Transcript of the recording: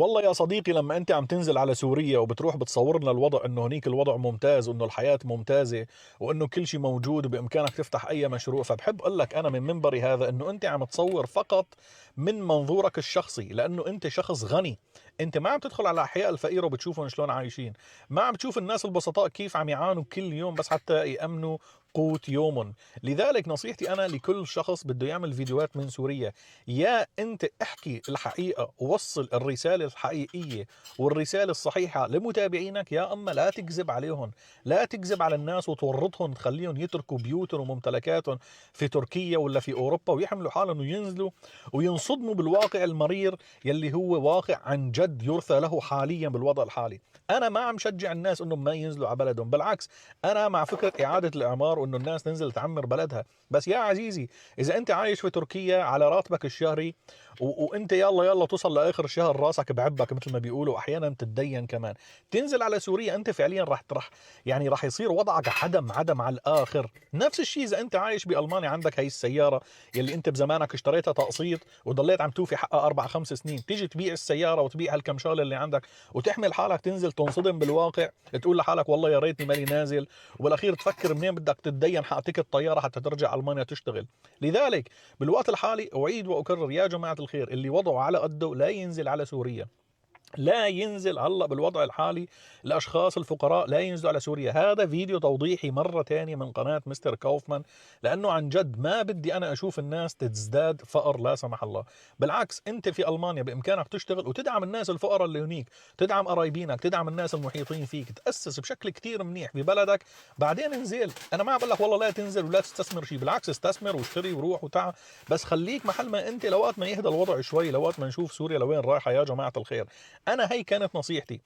والله يا صديقي، لما انت عم تنزل على سوريا وبتروح بتصور لنا الوضع انه هنيك الوضع ممتاز وانه الحياة ممتازة وانه كل شيء موجود وبامكانك تفتح اي مشروع، فبحب اقول لك انا من منبري هذا انه انت عم تصور فقط من منظورك الشخصي، لانه انت شخص غني. انت ما عم تدخل على احياء الفقيرة وبتشوفهم شلون عايشين، ما عم تشوف الناس البسطاء كيف عم يعانوا كل يوم بس حتى يأمنوا قوت يوم. لذلك نصيحتي انا لكل شخص بده يعمل فيديوهات من سوريا: يا انت احكي الحقيقة ووصل الرسالة الحقيقية والرسالة الصحيحة لمتابعينك، يا اما لا تكذب عليهم، لا تكذب على الناس وتورطهم تخليهم يتركوا بيوتهم وممتلكاتهم في تركيا ولا في اوروبا ويحملوا حالهم وينزلوا وينصدموا بالواقع المرير يلي هو واقع عن جد يرثى له حاليا بالوضع الحالي. انا ما عم شجع الناس انهم ما ينزلوا على بلدهم، بالعكس انا مع فكرة اعادة الاعمار وانه الناس تنزل تعمر بلدها. بس يا عزيزي، اذا انت عايش في تركيا على راتبك الشهري وانت يلا يلا توصل لاخر الشهر راسك بعبك مثل ما بيقولوا، احيانا تتدين كمان، تنزل على سوريا، انت فعليا راح يعني راح يصير وضعك عدم على الاخر. نفس الشيء اذا انت عايش بالمانيا، عندك هي السياره يلي انت بزمانك اشتريتها تقسيط وضليت عم توفي حقها 4 5 سنين، تيجي تبيع السياره وتبيع هالكم شغله اللي عندك وتحمل حالك تنزل تنصدم بالواقع، تقول لحالك والله يا ريتني مالي نازل، وبالاخير تفكر منين بدك تتدين حق تيكت الطياره حتى ترجع المانيا تشتغل. لذلك بالوقت الحالي اعيد واكرر يا جماعه الخير، اللي وضعه على قده لا ينزل على سوريا، لا ينزل هلا بالوضع الحالي. الاشخاص الفقراء لا ينزلوا على سوريا. هذا فيديو توضيحي مره ثانيه من قناه مستر كوفمان، لانه عن جد ما بدي انا اشوف الناس تزداد فقر لا سمح الله. بالعكس، انت في المانيا بامكانك تشتغل وتدعم الناس الفقراء اللي هنيك، تدعم قرايبينك، تدعم الناس المحيطين فيك، تاسس بشكل كتير منيح ببلدك، بعدين انزل. انا ما بقول لك والله لا تنزل ولا تستثمر شيء، بالعكس استثمر واشتري وروح وتعال، بس خليك محل ما انت لوقت ما يهدى الوضع شوي، لوقت ما نشوف سوريا لوين رايحه يا جماعه الخير. انا هي كانت نصيحتي.